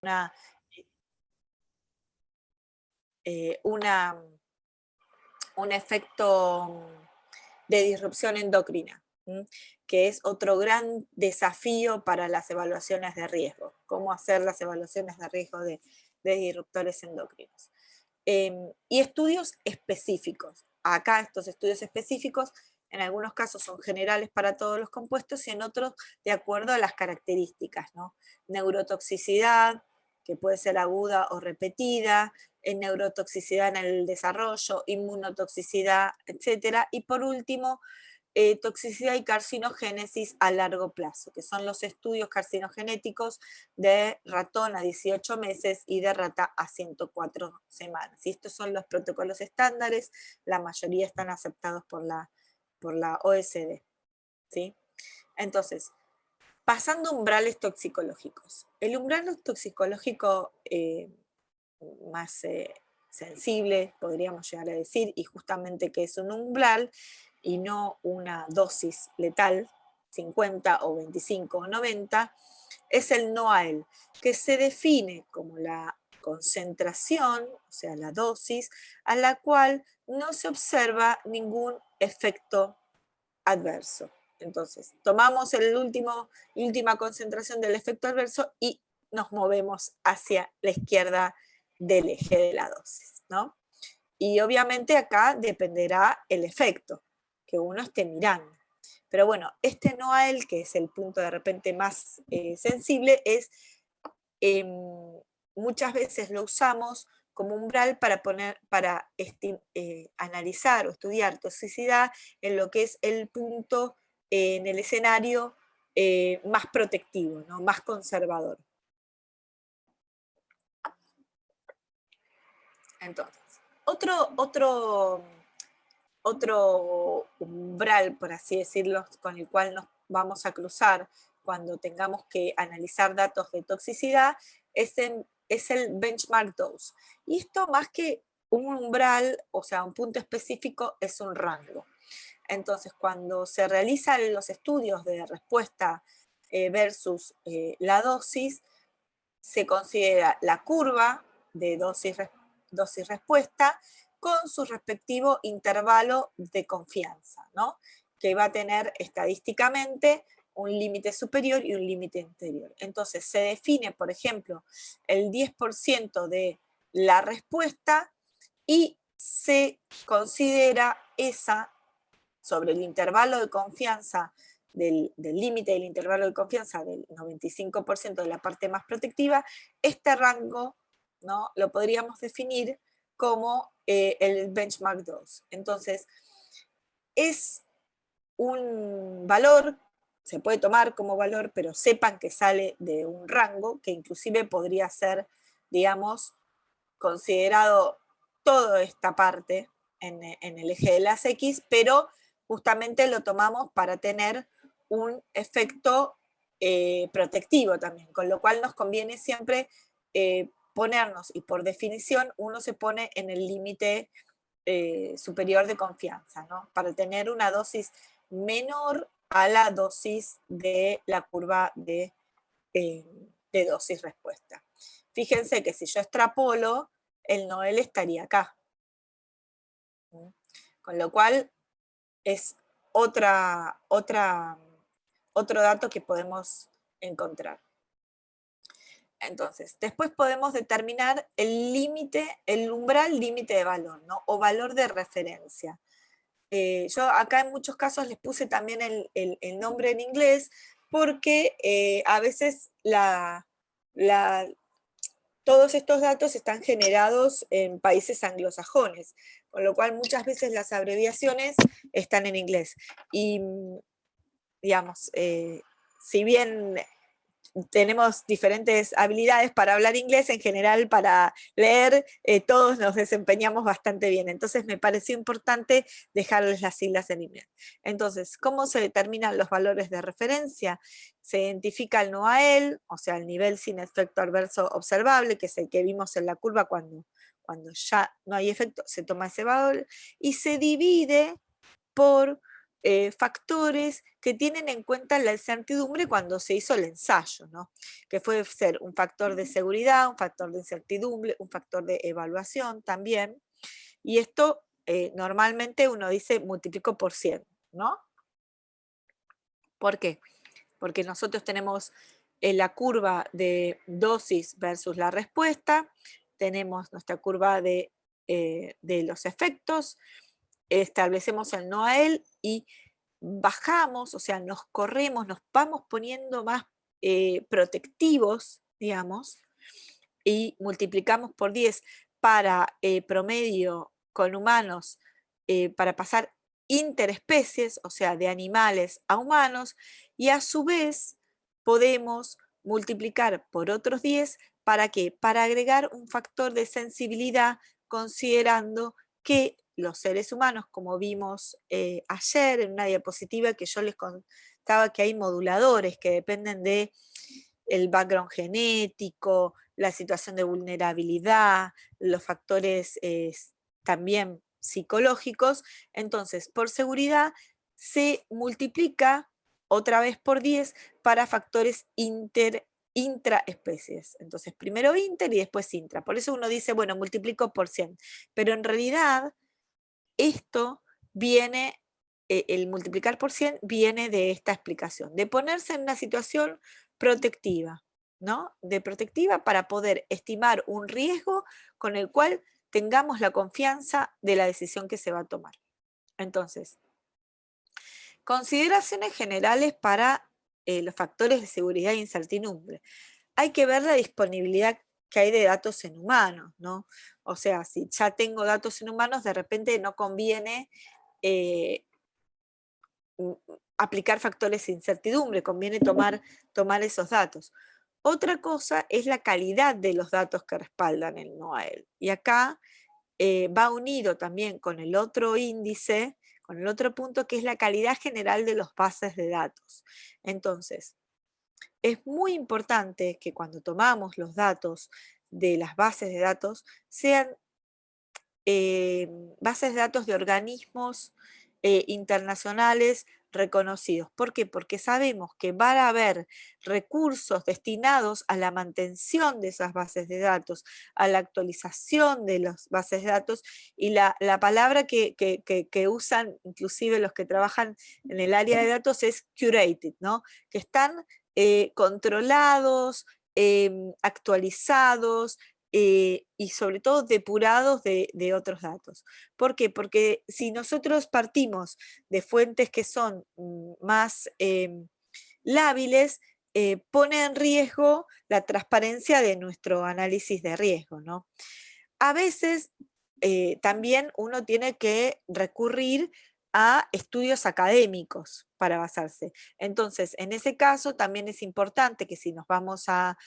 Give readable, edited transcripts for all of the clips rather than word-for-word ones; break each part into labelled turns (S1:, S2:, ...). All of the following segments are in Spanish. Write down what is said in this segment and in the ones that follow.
S1: una, un efecto de disrupción endocrina, que es otro gran desafío para las evaluaciones de riesgo, cómo hacer las evaluaciones de riesgo de disruptores endocrinos. Y estudios específicos. Acá estos estudios específicos en algunos casos son generales para todos los compuestos y en otros de acuerdo a las características, ¿no? Neurotoxicidad, que puede ser aguda o repetida, neurotoxicidad en el desarrollo, inmunotoxicidad, etcétera. Y por último, toxicidad y carcinogénesis a largo plazo, que son los estudios carcinogenéticos de ratón a 18 meses y de rata a 104 semanas. Y estos son los protocolos estándares, la mayoría están aceptados por la OSD. ¿Sí? Entonces, pasando a umbrales toxicológicos. El umbral toxicológico más sensible, podríamos llegar a decir, y justamente que es un umbral y no una dosis letal, 50 o 25 o 90, es el NOAEL, que se define como la concentración, o sea, la dosis, a la cual no se observa ningún efecto adverso. Entonces, tomamos última concentración del efecto adverso y nos movemos hacia la izquierda del eje de la dosis, ¿no? Y obviamente acá dependerá el efecto que uno esté mirando. Pero bueno, este NOAEL, que es el punto de repente más sensible, es muchas veces lo usamos como umbral para analizar o estudiar toxicidad en lo que es el punto en el escenario más protectivo, ¿no? Más conservador. Entonces, otro umbral, por así decirlo, con el cual nos vamos a cruzar cuando tengamos que analizar datos de toxicidad, es el benchmark dose. Y esto más que un umbral, o sea, un punto específico, es un rango. Entonces, cuando se realizan los estudios de respuesta versus la dosis, se considera la curva de dosis-respuesta con su respectivo intervalo de confianza, ¿no? Que va a tener estadísticamente un límite superior y un límite inferior. Entonces se define, por ejemplo, el 10% de la respuesta y se considera esa sobre el intervalo de confianza del límite del intervalo de confianza del 95% de la parte más protectiva, este rango, ¿no? Lo podríamos definir como el benchmark 2. Entonces, es un valor, se puede tomar como valor, pero sepan que sale de un rango que inclusive podría ser, digamos, considerado toda esta parte en el eje de las X, pero justamente lo tomamos para tener un efecto protectivo también, con lo cual nos conviene siempre ponernos, y por definición uno se pone en el límite superior de confianza, ¿no? Para tener una dosis menor a la dosis de la curva de dosis-respuesta. Fíjense que si yo extrapolo, el Noel estaría acá. Con lo cual es otro dato que podemos encontrar. Entonces, después podemos determinar el límite, el umbral límite de valor, ¿no? O valor de referencia. Yo acá en muchos casos les puse también el nombre en inglés porque a veces todos estos datos están generados en países anglosajones, con lo cual muchas veces las abreviaciones están en inglés. Y, digamos, si bien tenemos diferentes habilidades para hablar inglés, en general para leer, todos nos desempeñamos bastante bien. Entonces me pareció importante dejarles las siglas en inglés. Entonces, ¿cómo se determinan los valores de referencia? Se identifica el NOAEL, o sea, el nivel sin efecto adverso observable, que es el que vimos en la curva cuando ya no hay efecto, se toma ese valor, y se divide por factores que tienen en cuenta la incertidumbre cuando se hizo el ensayo, ¿no? Que puede ser un factor de seguridad, un factor de incertidumbre, un factor de evaluación también. Y esto normalmente uno dice multiplico por 100, ¿no? ¿Por qué? Porque nosotros tenemos la curva de dosis versus la respuesta, tenemos nuestra curva de los efectos, establecemos el no a él y bajamos, o sea, nos corremos, nos vamos poniendo más protectivos, digamos, y multiplicamos por 10 para promedio con humanos, para pasar interespecies, o sea, de animales a humanos, y a su vez podemos multiplicar por otros 10 para qué? Para agregar un factor de sensibilidad considerando que los seres humanos, como vimos ayer en una diapositiva que yo les contaba que hay moduladores que dependen de el background genético, la situación de vulnerabilidad, los factores también psicológicos. Entonces, por seguridad, se multiplica otra vez por 10 para factores intraespecies. Entonces, primero inter y después intra. Por eso uno dice, bueno, multiplico por 100. Pero en realidad, esto viene, el multiplicar por 100 viene de esta explicación, de ponerse en una situación protectiva, ¿no? De protectiva para poder estimar un riesgo con el cual tengamos la confianza de la decisión que se va a tomar. Entonces, consideraciones generales para los factores de seguridad e incertidumbre. Hay que ver la disponibilidad que hay de datos en humanos, ¿no? O sea, si ya tengo datos en humanos, de repente no conviene eh, aplicar factores de incertidumbre, conviene tomar esos datos. Otra cosa es la calidad de los datos que respaldan el no a él. Y acá va unido también con el otro índice, con el otro punto, que es la calidad general de los bases de datos. Entonces, es muy importante que cuando tomamos los datos de las bases de datos sean bases de datos de organismos internacionales reconocidos. ¿Por qué? Porque sabemos que van a haber recursos destinados a la mantención de esas bases de datos, a la actualización de las bases de datos, y la palabra que usan inclusive los que trabajan en el área de datos es curated, ¿no? Que están controlados, actualizados, y sobre todo depurados de otros datos. ¿Por qué? Porque si nosotros partimos de fuentes que son más lábiles, pone en riesgo la transparencia de nuestro análisis de riesgo, ¿no? A veces también uno tiene que recurrir a estudios académicos para basarse. Entonces, en ese caso también es importante que si nos vamos a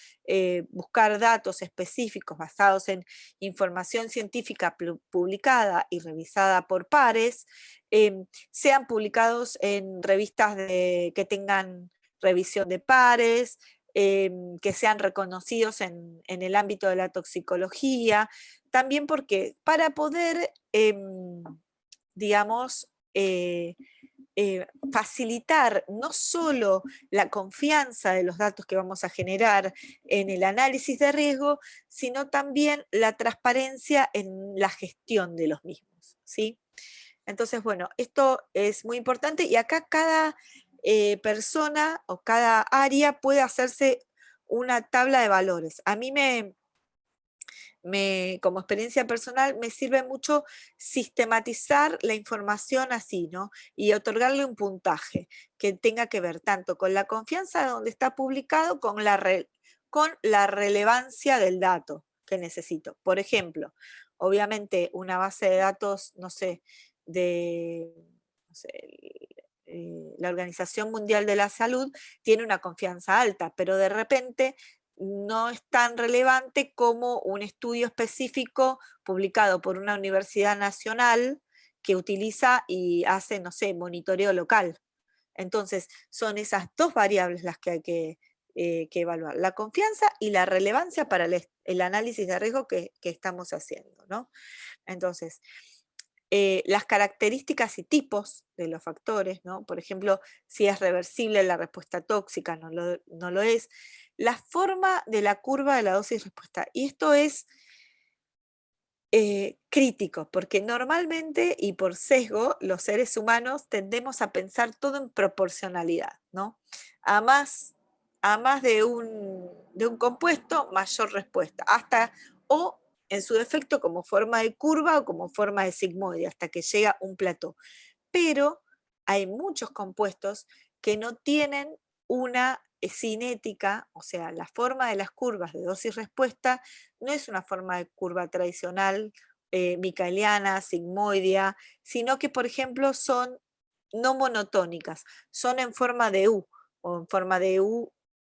S1: buscar datos específicos basados en información científica publicada y revisada por pares, sean publicados en revistas que tengan revisión de pares, que sean reconocidos en el ámbito de la toxicología, también porque para poder, digamos, facilitar no solo la confianza de los datos que vamos a generar en el análisis de riesgo, sino también la transparencia en la gestión de los mismos, ¿sí? Entonces, bueno, esto es muy importante y acá cada persona o cada área puede hacerse una tabla de valores. A mí como experiencia personal, me sirve mucho sistematizar la información así, ¿no? Y otorgarle un puntaje que tenga que ver tanto con la confianza de donde está publicado, con la relevancia del dato que necesito. Por ejemplo, obviamente una base de datos, no sé, no sé, la Organización Mundial de la Salud tiene una confianza alta, pero de repente no es tan relevante como un estudio específico publicado por una universidad nacional que utiliza y hace, no sé, monitoreo local. Entonces, son esas dos variables las que hay que evaluar, la confianza y la relevancia para el análisis de riesgo que estamos haciendo, ¿no? Entonces, las características y tipos de los factores, ¿no? Por ejemplo, si es reversible la respuesta tóxica, no lo es. La forma de la curva de la dosis-respuesta. Y esto es crítico, porque normalmente y por sesgo los seres humanos tendemos a pensar todo en proporcionalidad, ¿no? A más, de un compuesto, mayor respuesta, hasta o en su defecto como forma de curva o como forma de sigmoide, hasta que llega un plató. Pero hay muchos compuestos que no tienen una cinética, o sea, la forma de las curvas de dosis-respuesta no es una forma de curva tradicional, micaeliana, sigmoidea, sino que, por ejemplo, son no monotónicas, son en forma de U, o en forma de U,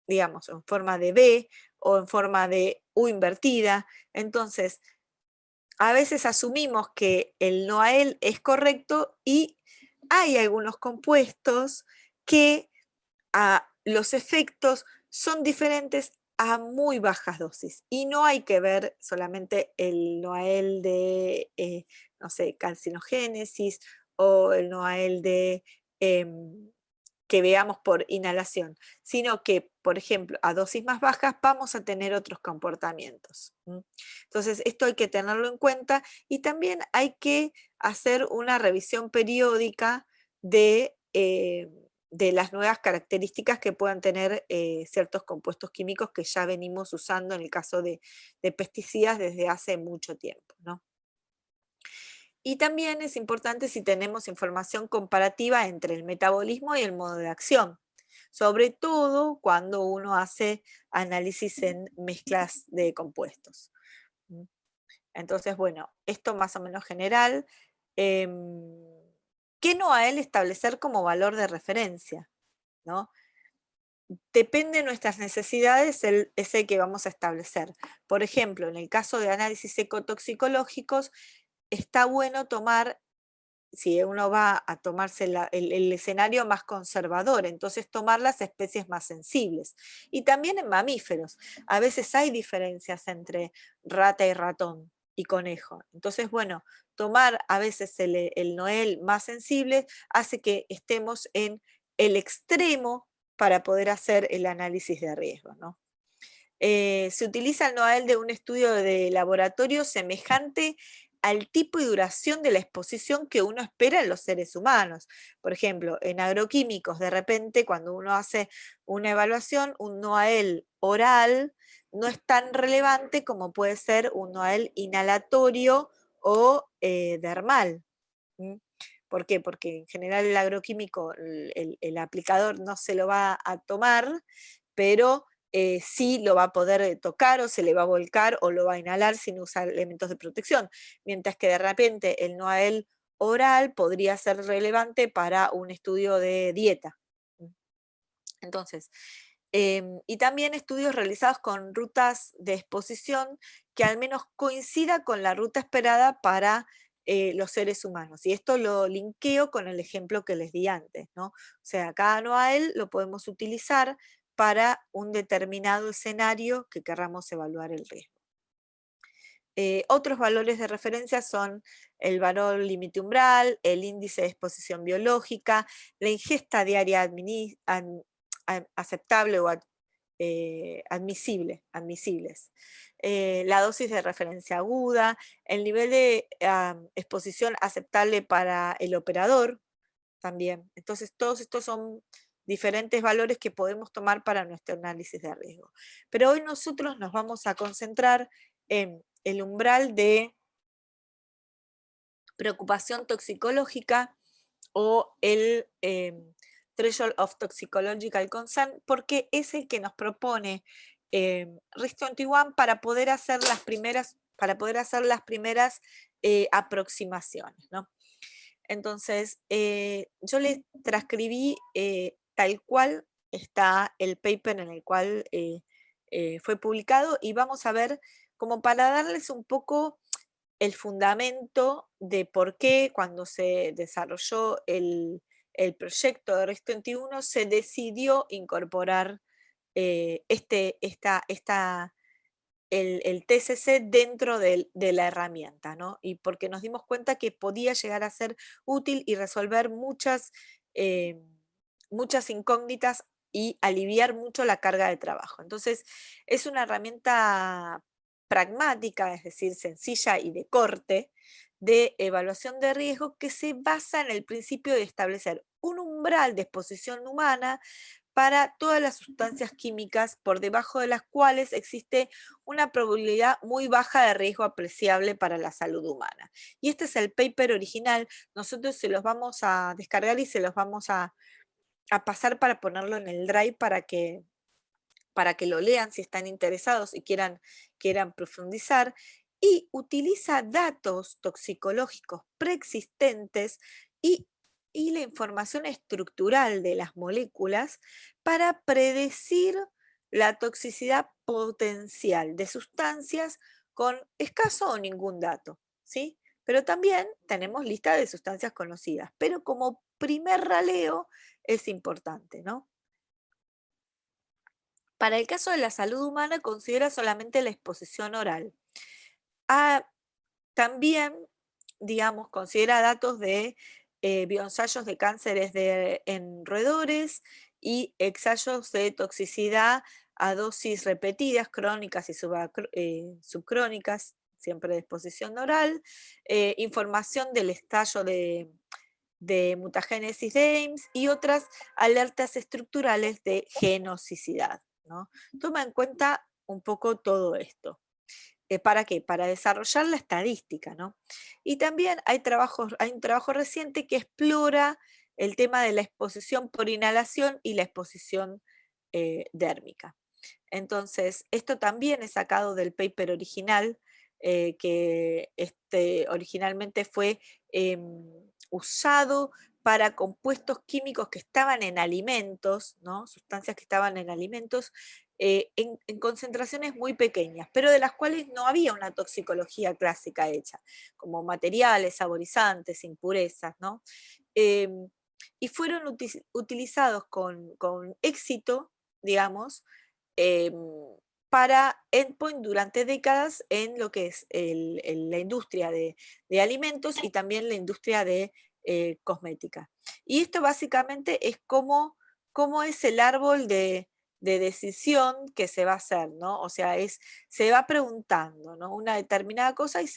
S1: digamos, en forma de B, o en forma de U invertida. Entonces, a veces asumimos que el Noael es correcto y hay algunos compuestos que los efectos son diferentes a muy bajas dosis y no hay que ver solamente el Noael de, no sé, carcinogénesis o el Noael de que veamos por inhalación, sino que, por ejemplo, a dosis más bajas vamos a tener otros comportamientos. Entonces, esto hay que tenerlo en cuenta y también hay que hacer una revisión periódica de las nuevas características que puedan tener ciertos compuestos químicos que ya venimos usando en el caso de pesticidas desde hace mucho tiempo, ¿no? Y también es importante si tenemos información comparativa entre el metabolismo y el modo de acción, sobre todo cuando uno hace análisis en mezclas de compuestos. Entonces, bueno, esto más o menos general. em, ¿Qué NOAEL establecer como valor de referencia? ¿No? Depende de nuestras necesidades, es el que vamos a establecer. Por ejemplo, en el caso de análisis ecotoxicológicos, está bueno tomar, si uno va a tomarse el escenario más conservador, entonces tomar las especies más sensibles. Y también en mamíferos. A veces hay diferencias entre rata y ratón y conejo. Entonces, bueno, tomar a veces el Noel más sensible hace que estemos en el extremo para poder hacer el análisis de riesgo, ¿no? Se utiliza el Noael de un estudio de laboratorio semejante al tipo y duración de la exposición que uno espera en los seres humanos. Por ejemplo, en agroquímicos, de repente, cuando uno hace una evaluación, un Noael oral no es tan relevante como puede ser un Noael inhalatorio o dermal. ¿Mm? ¿Por qué? Porque en general el agroquímico, el aplicador no se lo va a tomar, pero sí lo va a poder tocar o se le va a volcar o lo va a inhalar sin usar elementos de protección, mientras que de repente el NOAEL oral podría ser relevante para un estudio de dieta. Entonces, y también estudios realizados con rutas de exposición que al menos coincida con la ruta esperada para los seres humanos. Y esto lo linkeo con el ejemplo que les di antes, ¿no? O sea, cada Noael lo podemos utilizar para un determinado escenario que querramos evaluar el riesgo. Otros valores de referencia son el valor límite umbral, el índice de exposición biológica, la ingesta diaria aceptable o admisibles, la dosis de referencia aguda, el nivel de exposición aceptable para el operador también. Entonces, todos estos son diferentes valores que podemos tomar para nuestro análisis de riesgo. Pero hoy nosotros nos vamos a concentrar en el umbral de preocupación toxicológica o el Threshold of Toxicological Concern, porque es el que nos propone RIS21 para poder hacer las primeras aproximaciones, ¿no? Entonces, yo le transcribí tal cual está el paper en el cual fue publicado y vamos a ver como para darles un poco el fundamento de por qué cuando se desarrolló el proyecto de RIS21 se decidió incorporar el TCC dentro de la herramienta, ¿no? Y porque nos dimos cuenta que podía llegar a ser útil y resolver muchas incógnitas y aliviar mucho la carga de trabajo. Entonces, es una herramienta pragmática, es decir, sencilla y de corte, de evaluación de riesgo que se basa en el principio de establecer un umbral de exposición humana para todas las sustancias químicas por debajo de las cuales existe una probabilidad muy baja de riesgo apreciable para la salud humana. Y este es el paper original. Nosotros se los vamos a descargar y se los vamos a pasar para ponerlo en el Drive para que lo lean si están interesados y quieran profundizar, y utiliza datos toxicológicos preexistentes y, y la información estructural de las moléculas para predecir la toxicidad potencial de sustancias con escaso o ningún dato, ¿sí? Pero también tenemos lista de sustancias conocidas, pero como primer raleo es importante, ¿no? Para el caso de la salud humana, considera solamente la exposición oral. Ah, también, digamos, considera datos de bioensayos de cánceres en roedores y ensayos de toxicidad a dosis repetidas, crónicas y subcrónicas, siempre de exposición oral, información del estallo de mutagénesis de Ames y otras alertas estructurales de genocisidad, ¿no? Toma en cuenta un poco todo esto. ¿Para qué? Para desarrollar la estadística, ¿no? Y también hay un trabajo reciente que explora el tema de la exposición por inhalación y la exposición dérmica. Entonces, esto también es sacado del paper original, que originalmente fue usado para compuestos químicos que estaban en alimentos, ¿no? Sustancias que estaban en alimentos, en concentraciones muy pequeñas, pero de las cuales no había una toxicología clásica hecha, como materiales, saborizantes, impurezas, ¿no? Em, y fueron utilizados con éxito, digamos, em, para endpoint durante décadas en lo que es la industria de alimentos y también la industria de cosmética. Y esto básicamente es cómo es el árbol de decisión que se va a hacer, ¿no? O sea, se va preguntando, ¿no? Una determinada cosa y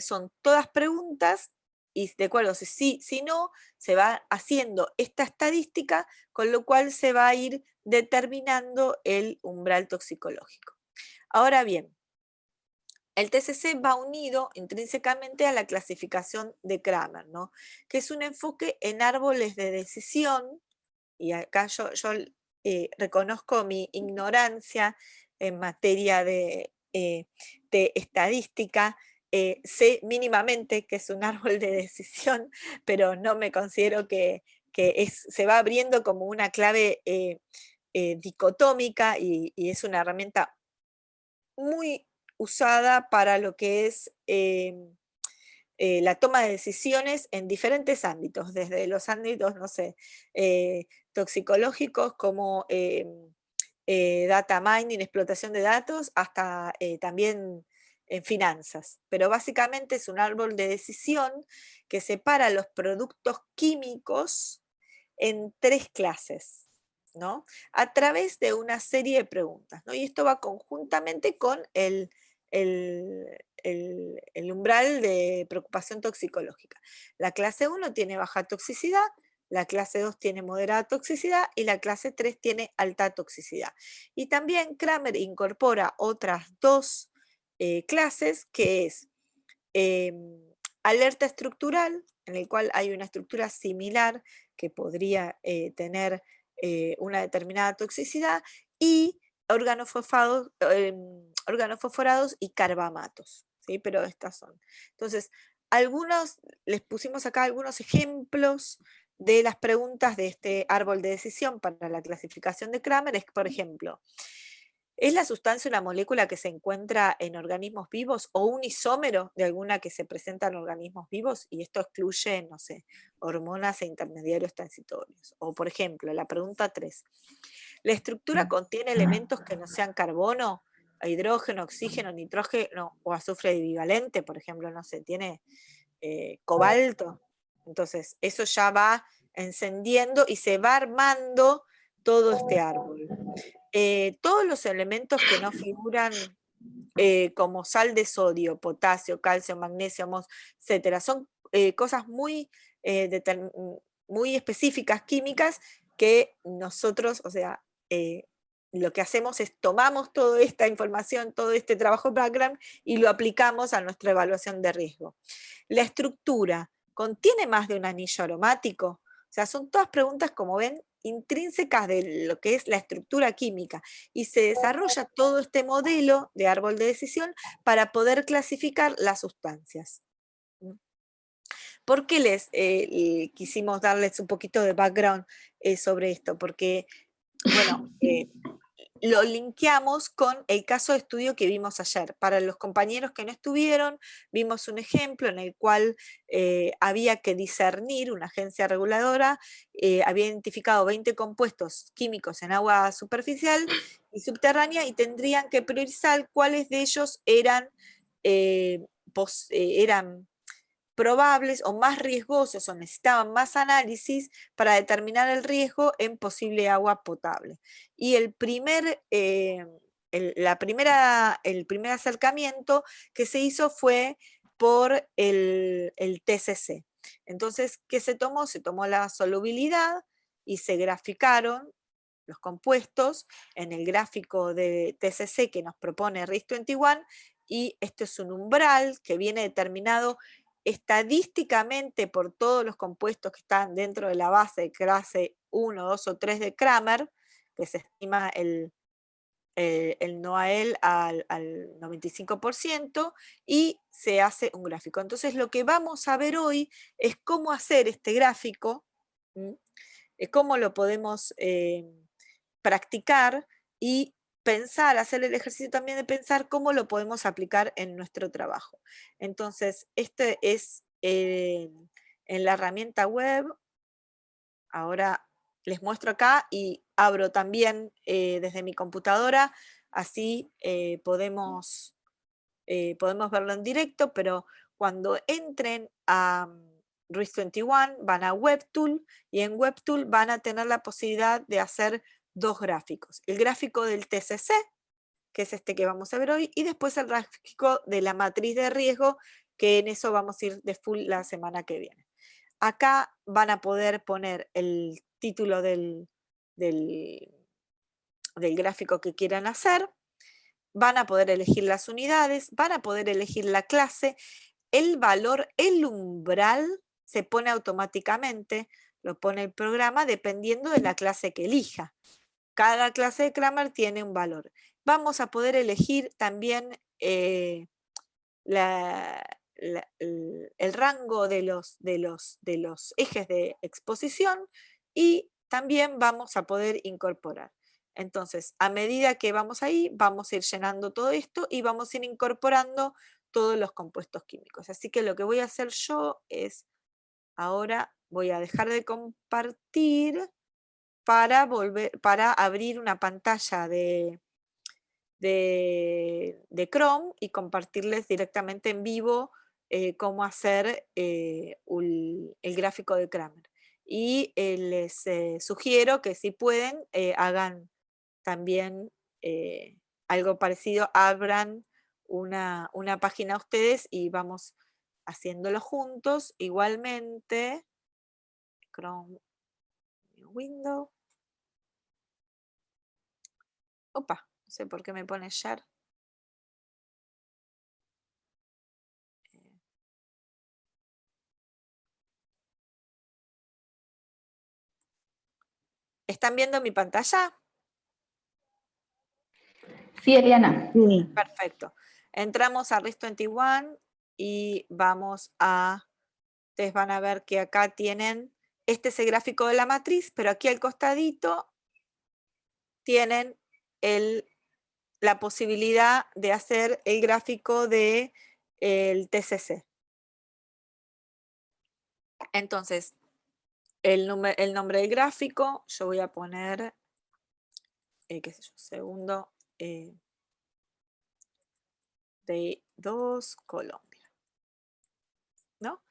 S1: son todas preguntas y de acuerdo, si sí, si no, se va haciendo esta estadística, con lo cual se va a ir determinando el umbral toxicológico. Ahora bien, el TCC va unido intrínsecamente a la clasificación de Kramer, ¿no? Que es un enfoque en árboles de decisión, y acá yo reconozco mi ignorancia en materia de estadística. Sé mínimamente que es un árbol de decisión, pero no me considero que se va abriendo como una clave dicotómica y es una herramienta muy usada para lo que es la toma de decisiones en diferentes ámbitos, desde los ámbitos, no sé, toxicológicos como data mining, explotación de datos, hasta también en finanzas. Pero básicamente es un árbol de decisión que separa los productos químicos en tres clases, ¿no? A través de una serie de preguntas, ¿no? Y esto va conjuntamente con el umbral de preocupación toxicológica. La clase 1 tiene baja toxicidad, la clase 2 tiene moderada toxicidad y la clase 3 tiene alta toxicidad. Y también Kramer incorpora otras dos clases, que es alerta estructural, en el cual hay una estructura similar que podría tener una determinada toxicidad, y organofosforados y carbamatos, ¿sí? Pero estas son. Entonces, les pusimos acá algunos ejemplos de las preguntas de este árbol de decisión para la clasificación de Kramer. Es, por ejemplo, ¿es la sustancia una molécula que se encuentra en organismos vivos o un isómero de alguna que se presenta en organismos vivos? Y esto excluye, no sé, hormonas e intermediarios transitorios. O, por ejemplo, la pregunta 3. ¿La estructura contiene elementos que no sean carbono? hidrógeno, oxígeno, nitrógeno o azufre bivalente, por ejemplo, no sé, tiene cobalto. Entonces, eso ya va encendiendo y se va armando todo este árbol. Todos los elementos que no figuran como sal de sodio, potasio, calcio, magnesio, etcétera, son cosas muy, muy específicas, químicas, que nosotros, o sea, lo que hacemos es tomamos toda esta información, todo este trabajo de background y lo aplicamos a nuestra evaluación de riesgo. La estructura, ¿contiene más de un anillo aromático? O sea, son todas preguntas, como ven, intrínsecas de lo que es la estructura química, y se desarrolla todo este modelo de árbol de decisión para poder clasificar las sustancias. ¿Por qué quisimos darles un poquito de background sobre esto? Porque, bueno, lo linkeamos con el caso de estudio que vimos ayer. Para los compañeros que no estuvieron, vimos un ejemplo en el cual había que discernir, una agencia reguladora había identificado 20 compuestos químicos en agua superficial y subterránea, y tendrían que priorizar cuáles de ellos eran probables o más riesgosos o necesitaban más análisis para determinar el riesgo en posible agua potable. Y el primer acercamiento que se hizo fue por el TCC. Entonces, ¿qué se tomó? Se tomó la solubilidad y se graficaron los compuestos en el gráfico de TCC que nos propone RIS21, y esto es un umbral que viene determinado estadísticamente por todos los compuestos que están dentro de la base de clase 1, 2 o 3 de Kramer, que se estima el NOAEL al 95%, y se hace un gráfico. Entonces, lo que vamos a ver hoy es cómo hacer este gráfico, cómo lo podemos practicar y pensar, hacer el ejercicio también de pensar cómo lo podemos aplicar en nuestro trabajo. Entonces, este es en la herramienta web. Ahora les muestro acá y abro también desde mi computadora, así podemos verlo en directo, pero cuando entren a RIS21 van a WebTool, y en WebTool van a tener la posibilidad de hacer dos gráficos. El gráfico del TCC, que es este que vamos a ver hoy, y después el gráfico de la matriz de riesgo, que en eso vamos a ir de full la semana que viene. Acá van a poder poner el título del gráfico que quieran hacer, van a poder elegir las unidades, van a poder elegir la clase, el valor, el umbral se pone automáticamente, lo pone el programa dependiendo de la clase que elija. Cada clase de Kramer tiene un valor. Vamos a poder elegir también el rango de los ejes de exposición, y también vamos a poder incorporar. Entonces, a medida que vamos ahí, vamos a ir llenando todo esto y vamos a ir incorporando todos los compuestos químicos. Así que lo que voy a hacer yo es, ahora voy a dejar de compartir para abrir una pantalla de Chrome y compartirles directamente en vivo cómo hacer el gráfico de Kramer. Y les sugiero que si pueden, hagan también algo parecido, abran una página ustedes y vamos haciéndolo juntos. Igualmente, Chrome, Windows. Opa, no sé por qué me pone share. ¿Están viendo mi pantalla?
S2: Sí, Eliana.
S1: Sí. Perfecto. Entramos a RIS21 y vamos a... Ustedes van a ver que acá tienen... Este es el gráfico de la matriz, pero aquí al costadito tienen la posibilidad de hacer el gráfico del TCC. Entonces, el nombre del gráfico, yo voy a poner, qué sé yo, segundo de 2 Colombia, ¿no?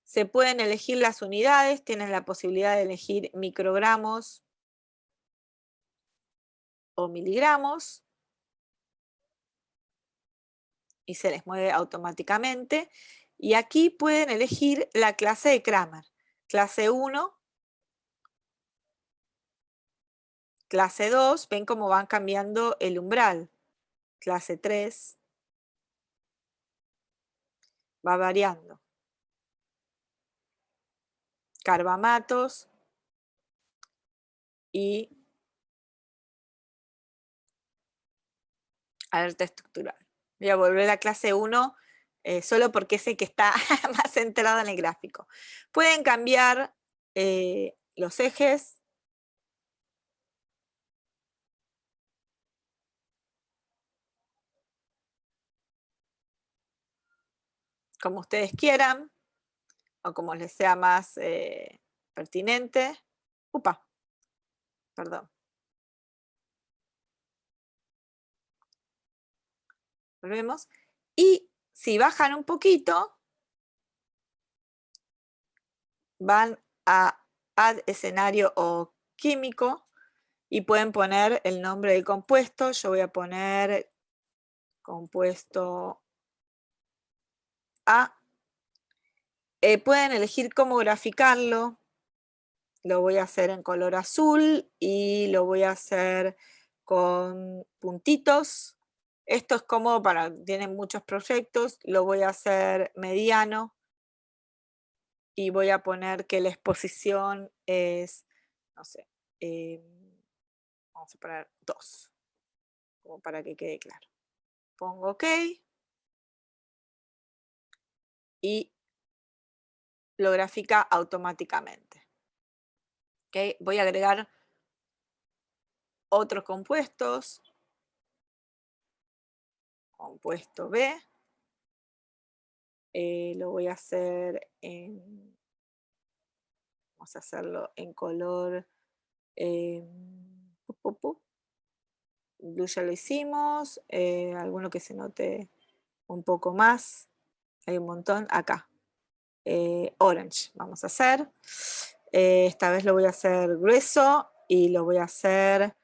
S1: Se pueden elegir las unidades, tienen la posibilidad de elegir microgramos o miligramos y se les mueve automáticamente. Y aquí pueden elegir la clase de Kramer, clase 1, clase 2, ven cómo van cambiando el umbral, clase 3, va variando. Carbamatos y alerta estructural. Voy a volver a clase 1 solo porque es el que está más centrado en el gráfico. Pueden cambiar los ejes. Como ustedes quieran o como les sea más pertinente. Upa, perdón. Volvemos. Y si bajan un poquito, van a add escenario o químico y pueden poner el nombre del compuesto. Yo voy a poner compuesto A. Pueden elegir cómo graficarlo. Lo voy a hacer en color azul y lo voy a hacer con puntitos. Esto es cómodo para, tienen muchos proyectos. Lo voy a hacer mediano y voy a poner que la exposición es, no sé, vamos a poner 2, como para que quede claro. Pongo OK y lo grafica automáticamente. ¿Okay? Voy a agregar otros compuestos. Compuesto B. Lo voy a hacer en, vamos a hacerlo en color blue ya lo hicimos, alguno que se note un poco más, hay un montón acá, orange vamos a hacer, esta vez lo voy a hacer grueso y lo voy a hacer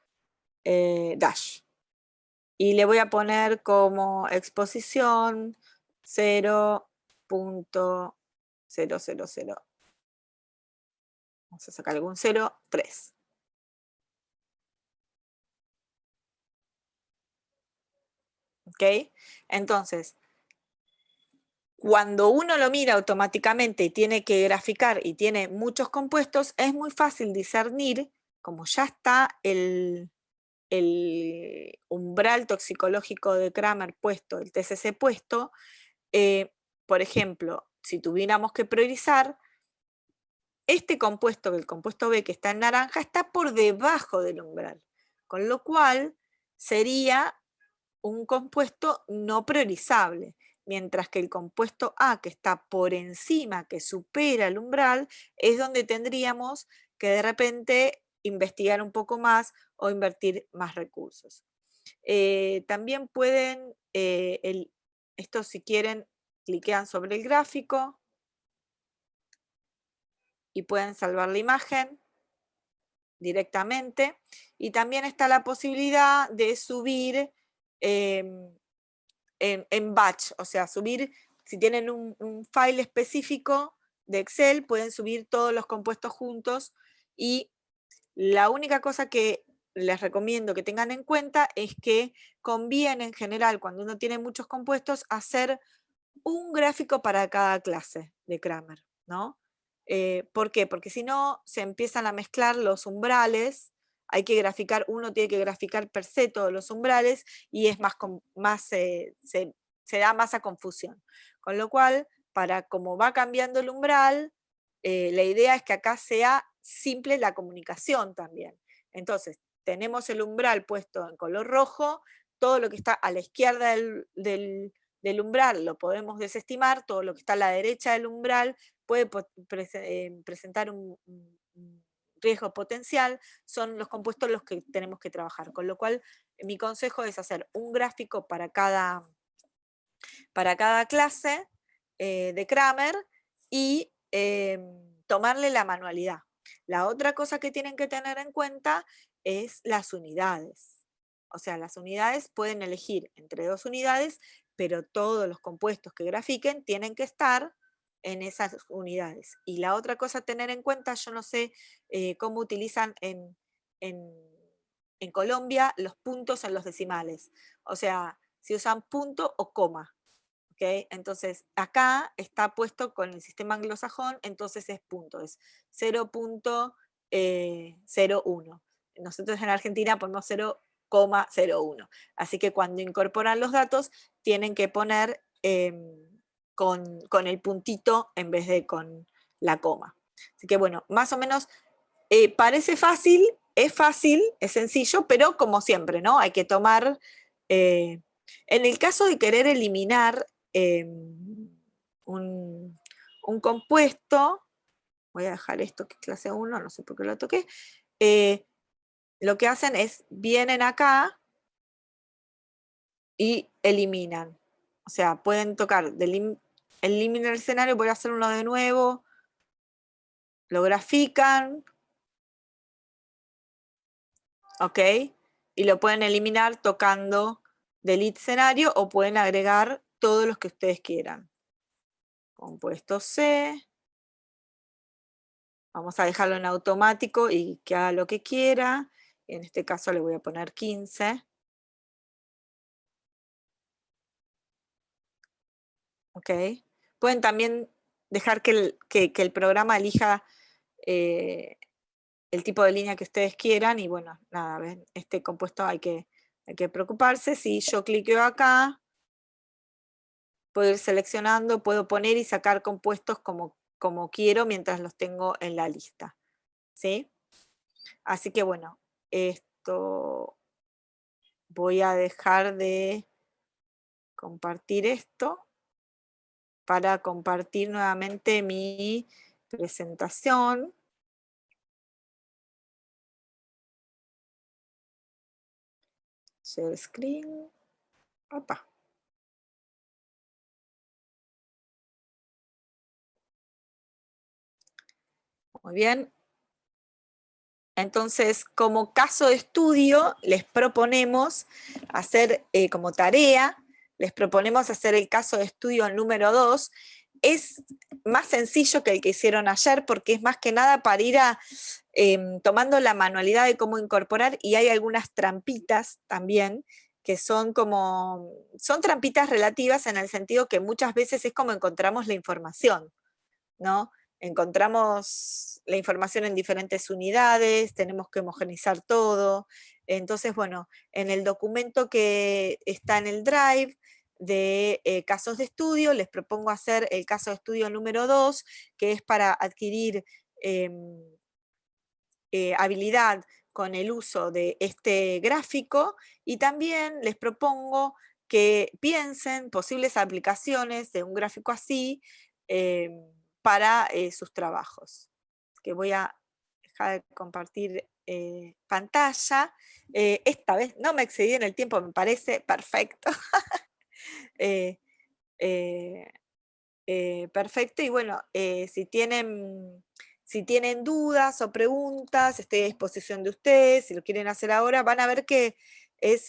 S1: dash y le voy a poner como exposición 0.000. Vamos a sacar algún 0, 3. ¿Ok? Entonces, cuando uno lo mira automáticamente y tiene que graficar y tiene muchos compuestos, es muy fácil discernir, como ya está el umbral toxicológico de Kramer puesto, el TCC puesto, por ejemplo, si tuviéramos que priorizar, este compuesto, el compuesto B que está en naranja, está por debajo del umbral, con lo cual sería un compuesto no priorizable, mientras que el compuesto A, que está por encima, que supera el umbral, es donde tendríamos que de repente investigar un poco más o invertir más recursos. También pueden, esto si quieren, cliquean sobre el gráfico y pueden salvar la imagen directamente. Y también está la posibilidad de subir en batch, o sea, subir, si tienen un file específico de Excel, pueden subir todos los compuestos juntos y la única cosa que les recomiendo que tengan en cuenta es que conviene en general, cuando uno tiene muchos compuestos, hacer un gráfico para cada clase de Kramer, ¿no? ¿Por qué? Porque si no, se empiezan a mezclar los umbrales, hay que graficar, uno tiene que graficar per se todos los umbrales y es se da más a confusión. Con lo cual, para como va cambiando el umbral, la idea es que acá sea simple la comunicación también. Entonces, tenemos el umbral puesto en color rojo, todo lo que está a la izquierda del umbral lo podemos desestimar, todo lo que está a la derecha del umbral puede presentar un riesgo potencial, son los compuestos los que tenemos que trabajar. Con lo cual, mi consejo es hacer un gráfico para cada para cada clase de Kramer y tomarle la manualidad. La otra cosa que tienen que tener en cuenta es las unidades. O sea, las unidades pueden elegir entre 2 unidades, pero todos los compuestos que grafiquen tienen que estar en esas unidades. Y la otra cosa a tener en cuenta, yo no sé cómo utilizan en Colombia los puntos en los decimales. O sea, si usan punto o coma. ¿Okay? Entonces, acá está puesto con el sistema anglosajón, entonces es punto, es 0.01. Nosotros en Argentina ponemos 0,01. Así que cuando incorporan los datos, tienen que poner con el puntito en vez de con la coma. Así que bueno, más o menos parece fácil, es sencillo, pero como siempre, ¿no? Hay que tomar... en el caso de querer eliminar un compuesto, voy a dejar esto que es clase 1, no sé por qué lo toqué, lo que hacen es, vienen acá y eliminan. O sea, pueden tocar, eliminar el escenario, voy a hacer uno de nuevo, lo grafican, ¿ok? Y lo pueden eliminar tocando delete escenario o pueden agregar todos los que ustedes quieran. Compuesto C. Vamos a dejarlo en automático y que haga lo que quiera. En este caso le voy a poner 15. ¿Ok? Pueden también dejar que el programa elija el tipo de línea que ustedes quieran y bueno, nada, ¿ven? Este compuesto hay que preocuparse. Si yo cliqueo acá, puedo ir seleccionando, puedo poner y sacar compuestos como quiero mientras los tengo en la lista. ¿Sí? Así que bueno, esto voy a dejar de compartir esto para compartir nuevamente mi presentación. Share screen. Opa. Muy bien. Entonces, como caso de estudio, les proponemos hacer como tarea, les proponemos hacer el caso de estudio número 2. Es más sencillo que el que hicieron ayer porque es más que nada para ir tomando la manualidad de cómo incorporar y hay algunas trampitas también que son trampitas relativas en el sentido que muchas veces es como encontramos la información, ¿no? Encontramos la información en diferentes unidades, tenemos que homogeneizar todo. Entonces, bueno, en el documento que está en el Drive de casos de estudio, les propongo hacer el caso de estudio número 2, que es para adquirir habilidad con el uso de este gráfico, y también les propongo que piensen posibles aplicaciones de un gráfico así para sus trabajos. Que voy a dejar de compartir pantalla. Esta vez no me excedí en el tiempo, me parece perfecto. Perfecto, y bueno, si tienen dudas o preguntas, estoy a disposición de ustedes, si lo quieren hacer ahora, van a ver que es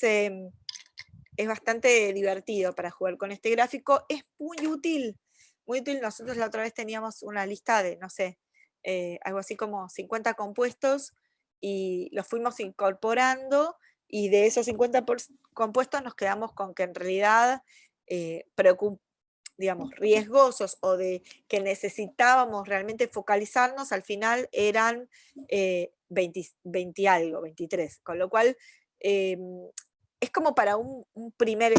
S1: bastante divertido para jugar con este gráfico, es muy útil, nosotros la otra vez teníamos una lista de, no sé, algo así como 50 compuestos, y los fuimos incorporando, y de esos 50 compuestos nos quedamos con que en realidad digamos, riesgosos o de que necesitábamos realmente focalizarnos, al final eran 20 algo, 23, con lo cual es como para un primer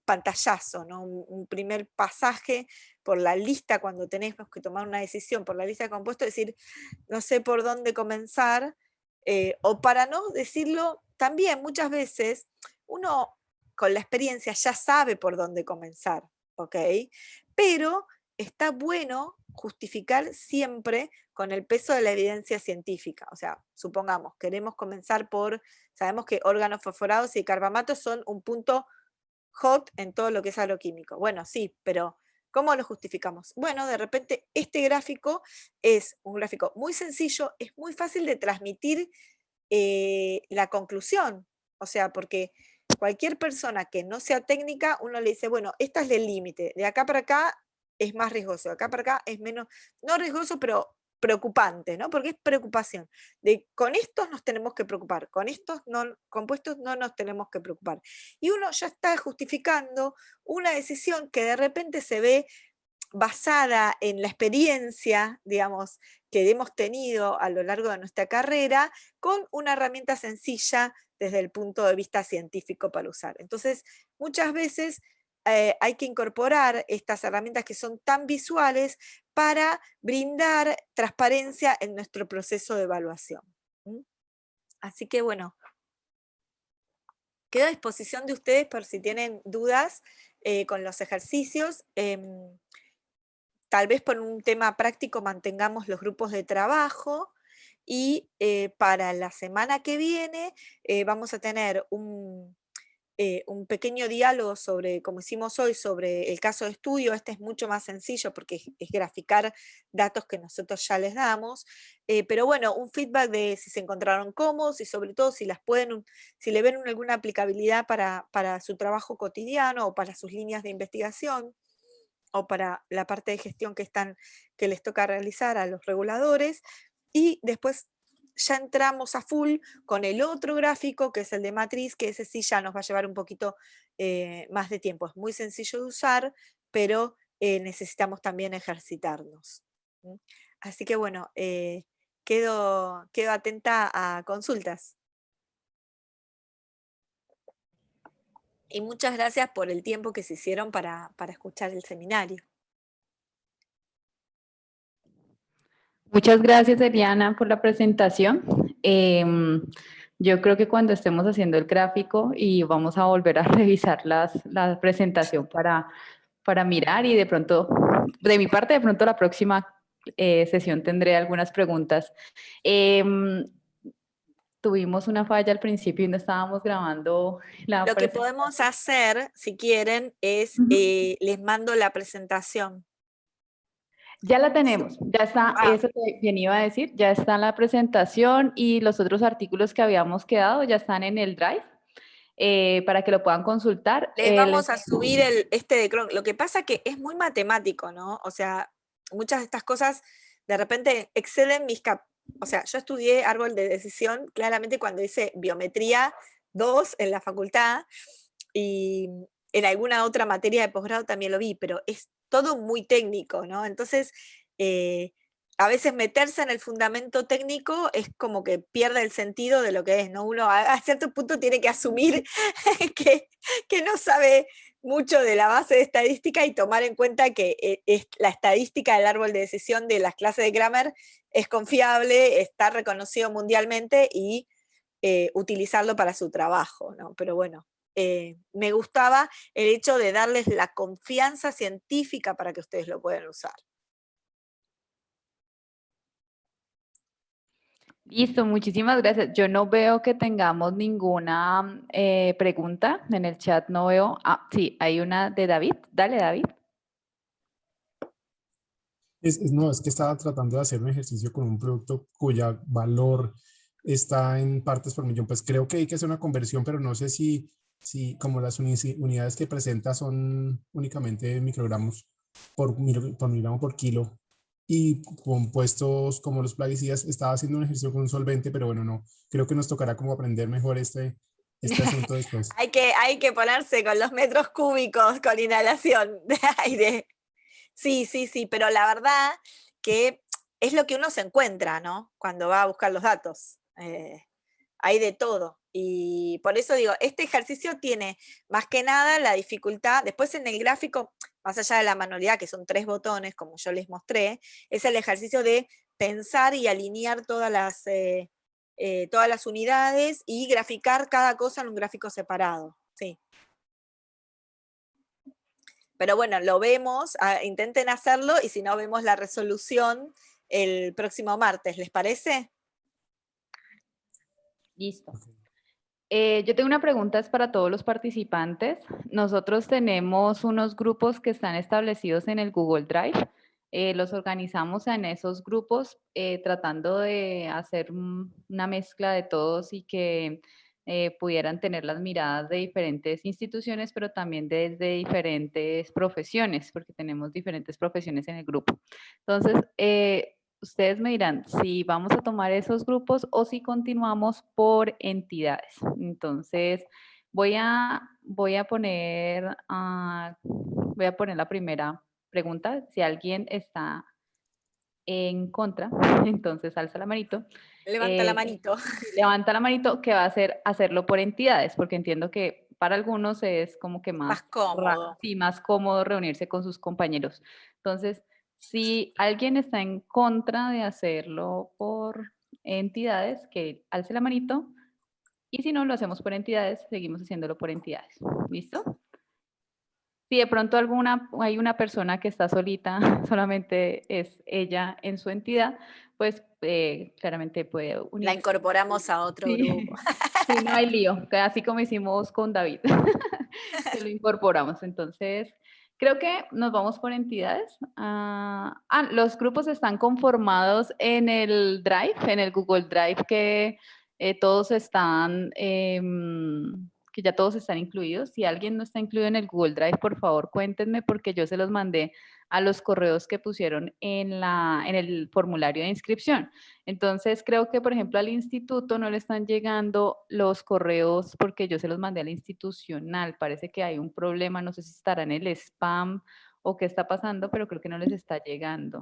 S1: pantallazo, ¿no? Un primer pasaje por la lista cuando tenemos que tomar una decisión, por la lista de compuestos, decir, no sé por dónde comenzar, o para no decirlo, también muchas veces uno con la experiencia ya sabe por dónde comenzar, ¿ok? Pero está bueno justificar siempre con el peso de la evidencia científica. O sea, supongamos, queremos comenzar sabemos que órganos fosforados y carbamatos son un punto hot en todo lo que es agroquímico. Bueno, sí, pero ¿cómo lo justificamos? Bueno, de repente este gráfico es un gráfico muy sencillo, es muy fácil de transmitir la conclusión, o sea, porque cualquier persona que no sea técnica, uno le dice, bueno, esta es el límite, de acá para acá es más riesgoso, de acá para acá es menos, no riesgoso, pero preocupante, ¿no? Porque es preocupación. Con estos nos tenemos que preocupar, con estos compuestos no nos tenemos que preocupar. Y uno ya está justificando una decisión que de repente se ve basada en la experiencia, digamos, que hemos tenido a lo largo de nuestra carrera, con una herramienta sencilla desde el punto de vista científico para usar. Entonces, muchas veces hay que incorporar estas herramientas que son tan visuales para brindar transparencia en nuestro proceso de evaluación. Así que bueno, quedo a disposición de ustedes por si tienen dudas con los ejercicios. Tal vez por un tema práctico mantengamos los grupos de trabajo y para la semana que viene vamos a tener un pequeño diálogo sobre, como hicimos hoy, sobre el caso de estudio. Este es mucho más sencillo porque es graficar datos que nosotros ya les damos, pero bueno, un feedback de si se encontraron cómodos y sobre todo si las pueden, si le ven alguna aplicabilidad para su trabajo cotidiano o para sus líneas de investigación, o para la parte de gestión que les toca realizar a los reguladores, y después ya entramos a full con el otro gráfico, que es el de matriz, que ese sí ya nos va a llevar un poquito más de tiempo. Es muy sencillo de usar, pero necesitamos también ejercitarnos. Así que bueno, quedo atenta a consultas. Y muchas gracias por el tiempo que se hicieron para escuchar el seminario.
S2: Muchas gracias, Eliana, por la presentación. Yo creo que cuando estemos haciendo el gráfico y vamos a volver a revisar la presentación para mirar y de pronto, de mi parte, de pronto la próxima sesión tendré algunas preguntas. Tuvimos una falla al principio y no estábamos grabando la
S1: Lo que
S2: presentación.
S1: podemos hacer, si quieren, es les mando la presentación.
S2: Ya la tenemos, ya está,
S1: Ah,
S2: eso que bien iba a decir, ya está la presentación y los otros artículos que habíamos quedado ya están en el Drive para que lo puedan consultar.
S1: les vamos a subir este de Chrome. Lo que pasa que es muy matemático, ¿no? O sea, muchas de estas cosas de repente exceden o sea, yo estudié árbol de decisión claramente cuando hice biometría 2 en la facultad, y en alguna otra materia de posgrado también lo vi, pero es todo muy técnico, ¿no? Entonces, a veces meterse en el fundamento técnico es como que pierde el sentido de lo que es, ¿no? Uno a cierto punto tiene que asumir que no sabe mucho de la base de estadística y tomar en cuenta que la estadística del árbol de decisión de las clases de Kramer es confiable, está reconocido mundialmente y utilizarlo para su trabajo, ¿no? Pero bueno, me gustaba el hecho de darles la confianza científica para que ustedes lo puedan usar.
S2: Listo, muchísimas gracias. Yo no veo que tengamos ninguna pregunta en el chat, no veo. Ah, sí, hay una de David. Dale, David.
S3: No, es que estaba tratando de hacer un ejercicio con un producto cuya valor está en partes por millón. Pues creo que hay que hacer una conversión, pero no sé si como las unidades que presenta son únicamente microgramos por miligramo por kilo y compuestos como los plaguicidas, estaba haciendo un ejercicio con un solvente, pero bueno, no, creo que nos tocará como aprender mejor este asunto después.
S1: hay que ponerse con los metros cúbicos con inhalación de aire. Sí, sí, sí, pero la verdad que es lo que uno se encuentra, ¿no? Cuando va a buscar los datos. Hay de todo. Y por eso digo, este ejercicio tiene más que nada la dificultad, después en el gráfico, más allá de la manualidad, que son 3 botones, como yo les mostré, es el ejercicio de pensar y alinear todas las unidades y graficar cada cosa en un gráfico separado. Sí. Pero bueno, lo vemos, intenten hacerlo y si no, vemos la resolución el próximo martes, ¿les parece?
S2: Listo. Yo tengo una pregunta es para todos los participantes. Nosotros tenemos unos grupos que están establecidos en el Google Drive. Los organizamos en esos grupos tratando de hacer una mezcla de todos y que pudieran tener las miradas de diferentes instituciones, pero también desde diferentes profesiones, porque tenemos diferentes profesiones en el grupo. Entonces, ustedes me dirán si vamos a tomar esos grupos o si continuamos por entidades. Entonces, voy a poner, voy a poner la primera pregunta. Si alguien está en contra, entonces alza la manito.
S1: Levanta la manito.
S2: Levanta la manito, que va a ser hacerlo por entidades, porque entiendo que para algunos es como que
S1: Más cómodo.
S2: sí, más cómodo reunirse con sus compañeros. Entonces, si alguien está en contra de hacerlo por entidades, que alce la manito, y si no lo hacemos por entidades, seguimos haciéndolo por entidades. ¿Listo? Si de pronto hay una persona que está solita, solamente es ella en su entidad, pues claramente puede
S1: La
S2: unirse.
S1: incorporamos a otro
S2: Sí.
S1: grupo.
S2: Sí, no hay lío, así como hicimos con David, que lo incorporamos. Entonces, creo que nos vamos por entidades. Los grupos están conformados en el Drive, en el Google Drive, que todos están, que ya todos están incluidos. Si alguien no está incluido en el Google Drive, por favor, cuéntenme porque yo se los mandé a los correos que pusieron en el formulario de inscripción. Entonces, creo que, por ejemplo, al instituto no le están llegando los correos porque yo se los mandé al institucional. Parece que hay un problema, no sé si estará en el spam o qué está pasando, pero creo que no les está llegando.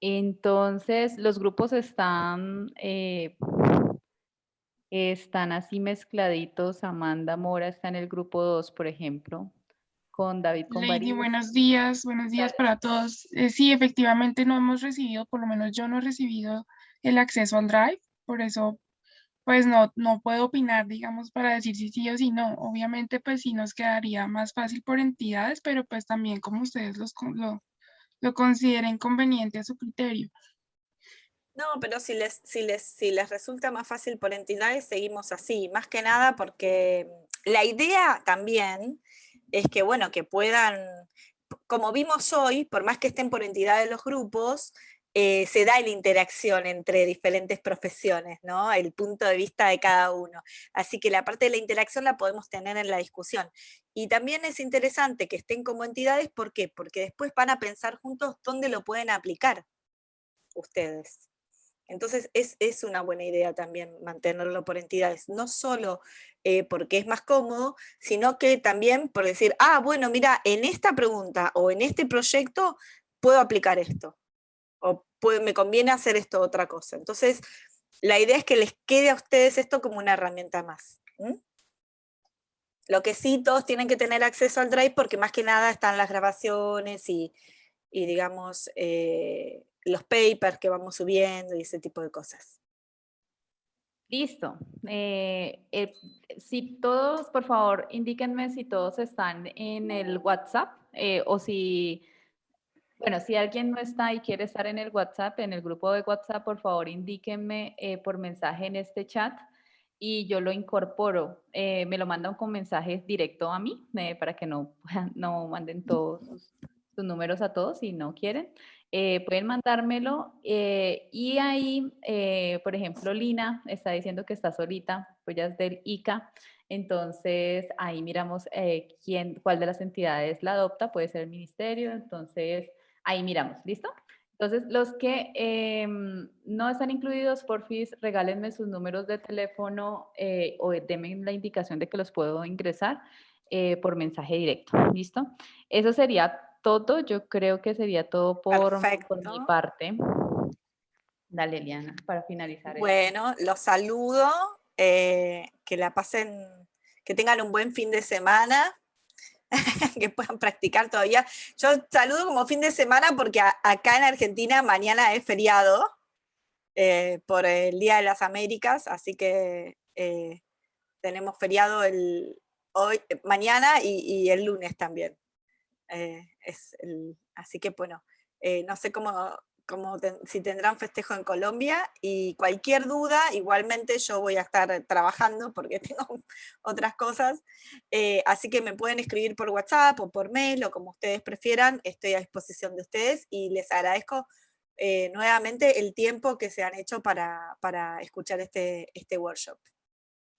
S2: Entonces, los grupos están así mezcladitos. Amanda Mora está en el grupo 2, por ejemplo, con David
S4: Lady,
S2: Convarí.
S4: buenos días para todos. Sí, efectivamente no hemos recibido, por lo menos yo no he recibido el acceso al Drive, por eso pues no puedo opinar, digamos, para decir si sí o si no. Obviamente pues sí nos quedaría más fácil por entidades, pero pues también como ustedes lo consideren conveniente a su criterio.
S1: No, pero si les resulta más fácil por entidades, seguimos así. Más que nada porque la idea también es que, bueno, que puedan, como vimos hoy, por más que estén por entidades los grupos, se da la interacción entre diferentes profesiones, ¿no? El punto de vista de cada uno. Así que la parte de la interacción la podemos tener en la discusión. Y también es interesante que estén como entidades, ¿por qué? Porque después van a pensar juntos dónde lo pueden aplicar ustedes. Entonces es una buena idea también mantenerlo por entidades, no solo porque es más cómodo, sino que también por decir, bueno, mira, en esta pregunta o en este proyecto puedo aplicar esto, o me conviene hacer esto otra cosa. Entonces, la idea es que les quede a ustedes esto como una herramienta más. Lo que sí, todos tienen que tener acceso al Drive porque más que nada están las grabaciones y digamos, los papers que vamos subiendo y ese tipo de cosas.
S2: Listo. Si todos, por favor, indíquenme si todos están en el WhatsApp o si, bueno, si alguien no está y quiere estar en el WhatsApp, en el grupo de WhatsApp, por favor, indíquenme por mensaje en este chat y yo lo incorporo. Me lo mandan con mensajes directo a mí para que no manden todos sus números a todos si no quieren. Pueden mandármelo y ahí, por ejemplo, Lina está diciendo que está solita, pues ya es del ICA, entonces ahí miramos cuál de las entidades la adopta, puede ser el ministerio, entonces ahí miramos, ¿listo? Entonces, los que no están incluidos, porfis, regálenme sus números de teléfono o denme la indicación de que los puedo ingresar por mensaje directo, ¿listo? Eso sería todo, yo creo que sería todo por mi parte. Dale, Eliana, para finalizar.
S1: Bueno, los saludo, que la pasen, que tengan un buen fin de semana, que puedan practicar todavía. Yo saludo como fin de semana porque acá en Argentina mañana es feriado por el Día de las Américas, así que tenemos feriado mañana y el lunes también. Así que bueno, no sé cómo si tendrán festejo en Colombia, y cualquier duda, igualmente yo voy a estar trabajando porque tengo otras cosas, así que me pueden escribir por WhatsApp o por mail o como ustedes prefieran, estoy a disposición de ustedes y les agradezco nuevamente el tiempo que se han hecho para escuchar este workshop.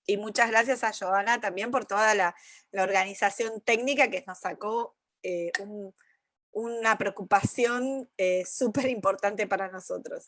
S1: Y muchas gracias a Joana también por toda la organización técnica que nos sacó una preocupación súper importante para nosotros.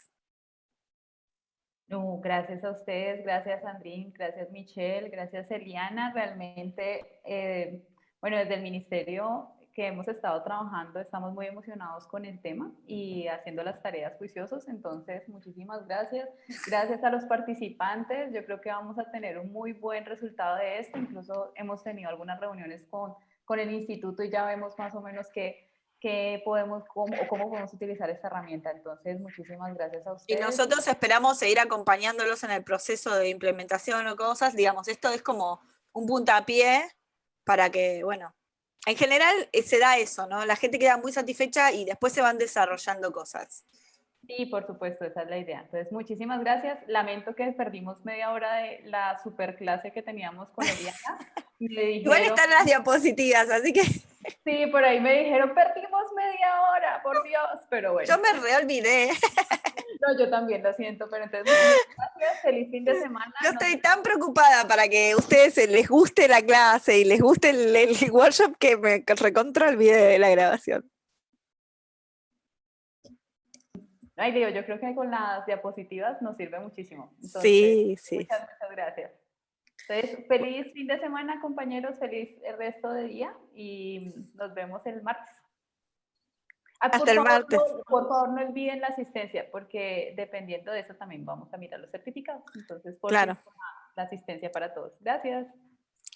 S2: No, gracias a ustedes, gracias Sandrine, gracias Michelle, gracias Eliana. Realmente, bueno, desde el ministerio que hemos estado trabajando, estamos muy emocionados con el tema y haciendo las tareas juiciosos. Entonces, muchísimas gracias. Gracias a los participantes. Yo creo que vamos a tener un muy buen resultado de esto. Incluso hemos tenido algunas reuniones con el instituto y ya vemos más o menos cómo podemos utilizar esta herramienta. Entonces, muchísimas gracias a ustedes.
S1: Y nosotros esperamos seguir acompañándolos en el proceso de implementación o cosas. Digamos, esto es como un puntapié para que, bueno, en general se da eso, ¿no? La gente queda muy satisfecha y después se van desarrollando cosas.
S2: Sí, por supuesto, esa es la idea. Entonces, muchísimas gracias. Lamento que perdimos media hora de la super clase que teníamos con Eliana.
S1: Igual están las diapositivas, así que...
S2: Sí, por ahí me dijeron, perdimos media hora, por Dios, pero bueno.
S1: Yo me reolvidé.
S2: No, yo también lo siento, pero entonces, muchas gracias, feliz fin de semana.
S1: Yo estoy tan preocupada para que a ustedes les guste la clase y les guste el workshop que me recontra olvidé de la grabación.
S2: Ay, Dios, yo creo que con las diapositivas nos sirve muchísimo. Entonces,
S1: sí.
S2: Muchas gracias. Entonces, feliz fin de semana, compañeros, feliz el resto de día y nos vemos el martes.
S1: Hasta el martes.
S2: Por favor, no olviden la asistencia, porque dependiendo de eso también vamos a mirar los certificados. Entonces, por
S1: claro,
S2: la asistencia para todos. Gracias.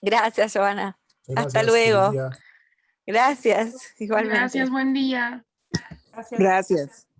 S1: Gracias, Joana.
S3: Gracias,
S1: hasta luego.
S3: Silvia.
S1: Gracias, igualmente.
S4: Gracias, buen día.
S2: Gracias.
S3: Gracias.